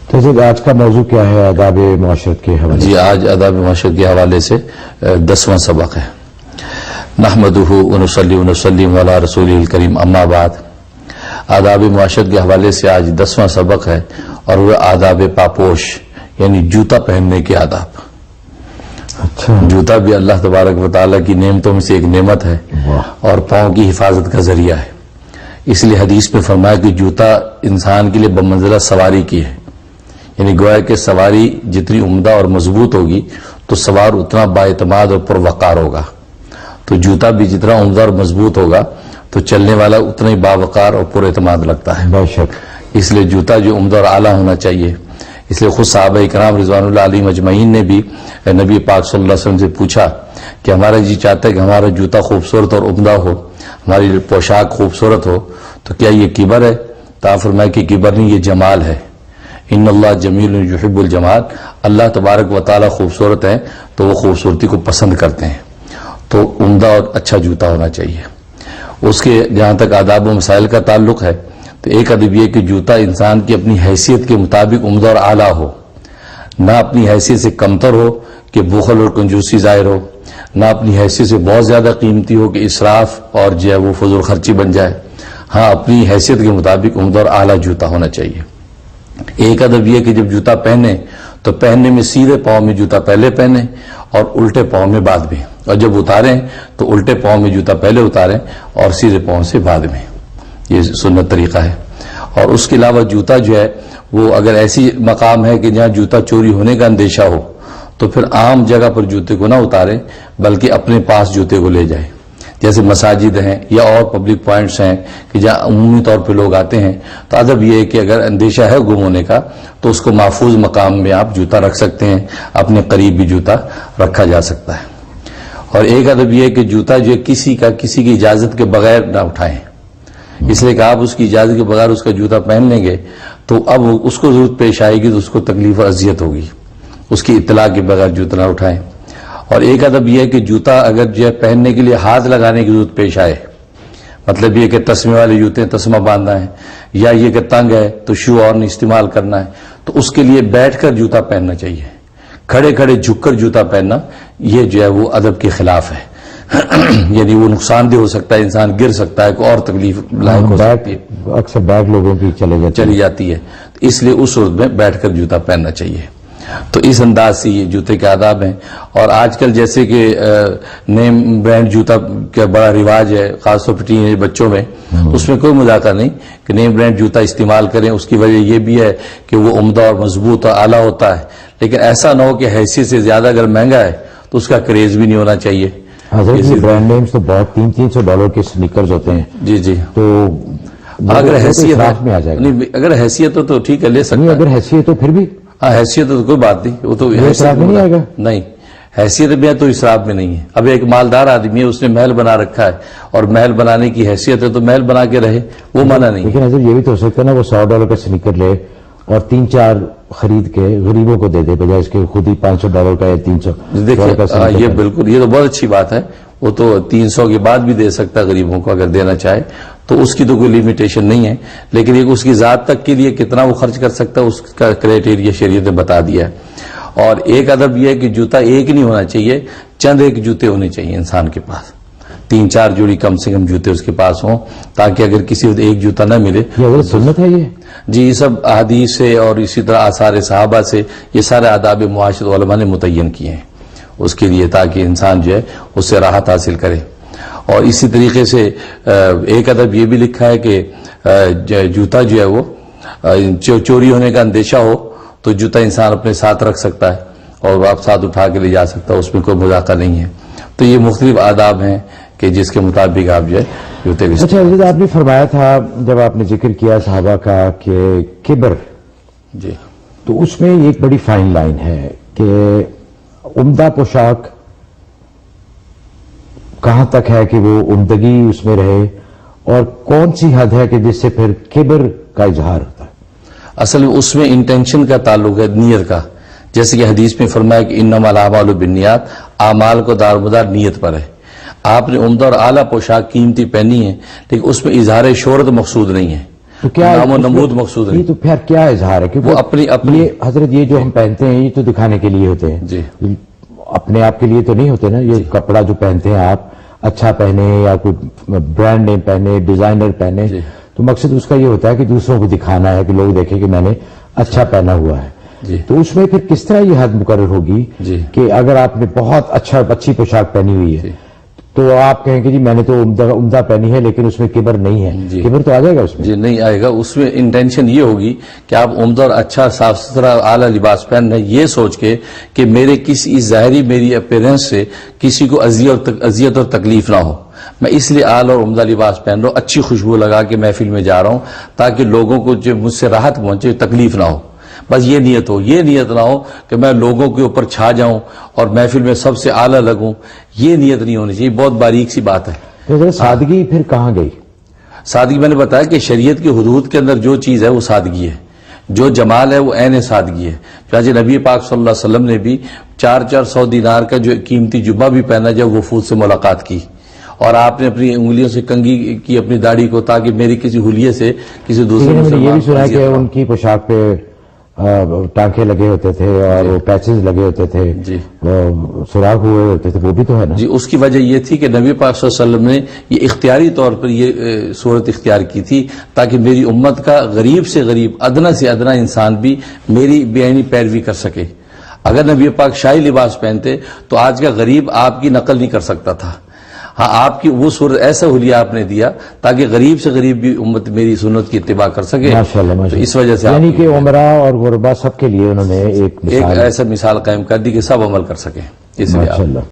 تو جی آج کا موضوع کیا ہے آداب معاشرت کے حوالے؟ جی آج آداب معاشرت کے حوالے سے 10واں سبق ہے. نحمدہ ونصلی ونسلم علی رسولہ الکریم، اما بعد. آداب معاشرت کے حوالے سے آج 10واں سبق ہے اور وہ آداب پاپوش یعنی جوتا پہننے کے آداب. اچھا، جوتا بھی اللہ تبارک و تعالیٰ کی نعمتوں میں سے ایک نعمت ہے اور پاؤں کی حفاظت کا ذریعہ ہے. اس لیے حدیث میں فرمایا کہ جوتا انسان کے لیے بمنزلہ سواری کی ہے، یعنی گویا کہ سواری جتنی عمدہ اور مضبوط ہوگی تو سوار اتنا بااعتماد اور پروقار ہوگا. تو جوتا بھی جتنا عمدہ اور مضبوط ہوگا تو چلنے والا اتنا ہی باوقار اور پر اعتماد لگتا ہے. بے شک. اس لیے جوتا جو عمدہ اور اعلیٰ ہونا چاہیے. اس لیے خود صحابہ کرام رضوان اللہ علیہم اجمعین نے بھی نبی پاک صلی اللہ علیہ وسلم سے پوچھا کہ ہمارا جی چاہتا ہے کہ ہمارا جوتا خوبصورت اور عمدہ ہو، ہماری پوشاک خوبصورت ہو، تو کیا یہ کبر ہے؟ تو آپ فرمائے کہ کبر نہیں، یہ جمال ہے. ان اللہ جمیل یحب الجمال، اللہ تبارک و تعالی خوبصورت ہے تو وہ خوبصورتی کو پسند کرتے ہیں. تو عمدہ اور اچھا جوتا ہونا چاہیے. اس کے جہاں تک آداب و مسائل کا تعلق ہے تو ایک ادب یہ کہ جوتا انسان کی اپنی حیثیت کے مطابق عمدہ اور اعلیٰ ہو، نہ اپنی حیثیت سے کمتر ہو کہ بخل اور کنجوسی ظاہر ہو، نہ اپنی حیثیت سے بہت زیادہ قیمتی ہو کہ اسراف اور جو ہے وہ فضول خرچی بن جائے. ہاں، اپنی حیثیت کے مطابق عمدہ اور اعلیٰ جوتا ہونا چاہیے. ایک ادب یہ کہ جب جوتا پہنے تو پہننے میں سیدھے پاؤں میں جوتا پہلے پہنے اور الٹے پاؤں میں بعد میں، اور جب اتاریں تو الٹے پاؤں میں جوتا پہلے اتاریں اور سیدھے پاؤں سے بعد میں. یہ سنت طریقہ ہے. اور اس کے علاوہ جوتا جو ہے وہ اگر ایسی مقام ہے کہ جہاں جوتا چوری ہونے کا اندیشہ ہو تو پھر عام جگہ پر جوتے کو نہ اتاریں بلکہ اپنے پاس جوتے کو لے جائیں. جیسے مساجد ہیں یا اور پبلک پوائنٹس ہیں کہ جہاں عمومی طور پہ لوگ آتے ہیں تو ادب یہ ہے کہ اگر اندیشہ ہے گم ہونے کا تو اس کو محفوظ مقام میں آپ جوتا رکھ سکتے ہیں، اپنے قریب بھی جوتا رکھا جا سکتا ہے. اور ایک ادب یہ ہے کہ جوتا جو ہے کسی کی اجازت کے بغیر نہ اٹھائیں، اس لیے کہ آپ اس کی اجازت کے بغیر اس کا جوتا پہن لیں گے تو اب اس کو ضرورت پیش آئے گی تو اس کو تکلیف اور اذیت ہوگی. اس کی اطلاع کے بغیر جوتا نہ اٹھائیں. اور ایک ادب یہ ہے کہ جوتا اگر جو ہے پہننے کے لیے ہاتھ لگانے کی ضرورت پیش آئے، مطلب یہ کہ تسمے والے جوتے تسمہ باندھنا ہے یا یہ کہ تنگ ہے تو شو اور نہیں استعمال کرنا ہے، تو اس کے لیے بیٹھ کر جوتا پہننا چاہیے. کھڑے کھڑے جھک کر جوتا پہننا یہ جو ہے وہ ادب کے خلاف ہے. یعنی وہ نقصان دہ ہو سکتا ہے، انسان گر سکتا ہے اور تکلیف لاحق ہو سکتی ہے. اکثر بیٹھ لوگوں کی چلی جاتی ہے، اس لیے اس صورت میں بیٹھ کر جوتا پہننا چاہیے. تو اس انداز سے یہ جوتے کے آداب ہیں. اور آج کل جیسے کہ نیم برانڈ جوتا کا بڑا رواج ہے خاص طور پر ٹین بچوں میں، اس میں کوئی مذاکرہ نہیں کہ نیم برانڈ جوتا استعمال کریں. اس کی وجہ یہ بھی ہے کہ وہ عمدہ اور مضبوط اور اعلیٰ ہوتا ہے، لیکن ایسا نہ ہو کہ حیثیت سے زیادہ اگر مہنگا ہے تو اس کا کریز بھی نہیں ہونا چاہیے. برانڈ نیمز تو بہت $300 کے سنیکرز ہوتے ہیں. جی تو اگر حیثیت میں آ جائے گا، اگر حیثیت ہو تو ٹھیک ہے لے سکتے ہیں. اگر حیثیت تو پھر بھی ہاں حیثیت تو کوئی بات نہیں، وہ تو اسراف میں نہیں آئے گا. نہیں، حیثیت میں تو اسراف میں نہیں ہے. اب ایک مالدار آدمی ہے، اس نے محل بنا رکھا ہے اور محل بنانے کی حیثیت ہے تو محل بنا کے رہے، وہ منع نہیں. لیکن حضرت یہ بھی تو ہو سکتا ہے نا وہ $100 کا سنیکر لے اور 3-4 خرید کے غریبوں کو دے دے بجائے اس کے خود ہی $500 کا یا $300 کا. یہ بالکل، یہ تو بہت اچھی بات ہے. وہ تو 300 کے بعد بھی دے سکتا ہے غریبوں کو اگر دینا چاہے تو اس کی تو کوئی لیمیٹیشن نہیں ہے. لیکن ایک اس کی ذات تک کے لیے کتنا وہ خرچ کر سکتا ہے اس کا کرائٹیریا شریعت نے بتا دیا ہے. اور ایک ادب یہ ہے کہ جوتا ایک نہیں ہونا چاہیے، چند ایک جوتے ہونے چاہیے انسان کے پاس. 3-4 جوڑی کم سے کم جوتے اس کے پاس ہوں تاکہ اگر کسی وقت ایک جوتا نہ ملے. یہ سنت ہے یہ؟ جی، یہ سب احادیث سے اور اسی طرح آثار صحابہ سے یہ سارے آداب معاشرت علماء نے متعین کیے ہیں اس کے لیے تاکہ انسان جو ہے اس سے راحت حاصل کرے. اور اسی طریقے سے ایک ادب یہ بھی لکھا ہے کہ جوتا جو ہے وہ چوری ہونے کا اندیشہ ہو تو جوتا انسان اپنے ساتھ رکھ سکتا ہے اور آپ ساتھ اٹھا کے لے جا سکتا ہے، اس میں کوئی مذاکرہ نہیں ہے. تو یہ مختلف آداب ہیں کہ جس کے مطابق آپ جو ہے جوتے بھی. اچھا حضرت، آپ نے فرمایا تھا جب آپ نے ذکر کیا صحابہ کا کہ کبر، جی، تو اس میں ایک بڑی فائن لائن ہے کہ عمدہ پوشاک کہاں تک ہے کہ وہ عمدگی اس میں رہے اور کون سی حد ہے کہ جس سے پھر کبر کا اظہار ہوتا ہے؟ اصل میں اس میں انٹینشن کا تعلق ہے، نیت کا. جیسے کہ حدیث میں فرمایا کہ انما الاعمال بالنیات، اعمال کو دارمدار نیت پر ہے. آپ نے عمدہ اور اعلیٰ پوشاک قیمتی پہنی ہے لیکن اس میں اظہار شہرت مقصود نہیں ہے. تو کیا نام و نمود مقصود یہ نہیں. تو پھر کیا اظہار ہے کہ وہ اپنی یہ حضرت یہ جو ہم پہنتے ہیں یہ تو دکھانے کے لیے ہوتے ہیں جی اپنے آپ کے لیے تو نہیں ہوتے نا. یہ کپڑا جو پہنتے ہیں آپ اچھا پہنے یا کوئی برانڈ نیم پہنے ڈیزائنر پہنے جی. تو مقصد اس کا یہ ہوتا ہے کہ دوسروں کو دکھانا ہے کہ لوگ دیکھیں کہ میں نے اچھا پہنا ہوا ہے. جی تو اس میں پھر کس طرح یہ حد مقرر ہوگی جی. کہ اگر آپ نے بہت اچھی پوشاک پہنی ہوئی ہے جی. تو آپ کہیں کہ جی میں نے تو عمدہ پہنی ہے لیکن اس میں کبر نہیں ہے. جی. کبر تو آ جائے گا اس میں. جی نہیں آئے گا. اس میں انٹینشن یہ ہوگی کہ آپ عمدہ اور اچھا صاف ستھرا اعلیٰ لباس پہن رہے ہیں یہ سوچ کے کہ میرے کسی ظاہری میری اپیرنس سے کسی کو اذیت اور تکلیف نہ ہو. میں اس لیے اعلیٰ اور عمدہ لباس پہن رہا ہوں, اچھی خوشبو لگا کے محفل میں جا رہا ہوں تاکہ لوگوں کو جو مجھ سے راحت پہنچے تکلیف نہ ہو. بس یہ نیت ہو. یہ نیت نہ ہو کہ میں لوگوں کے اوپر چھا جاؤں اور محفل میں سب سے اعلیٰ لگوں. یہ نیت نہیں ہونی چاہیے. بہت باریک سی بات ہے. تو سادگی پھر کہاں گئی؟ سادگی میں نے بتایا کہ شریعت کی حدود کے اندر جو چیز ہے وہ سادگی ہے, جو جمال ہے وہ عین سادگی ہے. چنانچہ نبی پاک صلی اللہ علیہ وسلم نے بھی 400 دینار کا جو قیمتی جبہ بھی پہنا جب وفود سے ملاقات کی, اور آپ نے اپنی انگلیوں سے کنگھی کی اپنی داڑھی کو تاکہ میری کسی حلیے سے کسی دوسرے میں نے یہ بھی سنا ہے مسلمان کہ ان کی پوشاک پہ ٹانکے لگے ہوتے تھے اور وہ پیچز لگے ہوتے تھے, جی سوراخ ہوئے ہوتے تھے, وہ بھی تو ہے نا. جی اس کی وجہ یہ تھی کہ نبی پاک صلی اللہ علیہ وسلم نے یہ اختیاری طور پر یہ صورت اختیار کی تھی تاکہ میری امت کا غریب سے غریب ادنا سے ادنا انسان بھی میری بے عینی پیروی کر سکے. اگر نبی پاک شاہی لباس پہنتے تو آج کا غریب آپ کی نقل نہیں کر سکتا تھا. ہاں آپ کی وہ صورت ایسا حلیہ آپ نے دیا تاکہ غریب سے غریب بھی امت میری سنت کی اتباع کر سکے. ماشاءاللہ تو اس وجہ سے یعنی کہ عمراء اور غربا سب کے لیے انہوں نے ایک ایسا مثال قائم کر دی کہ سب عمل کر سکیں. اس لیے ماشاءاللہ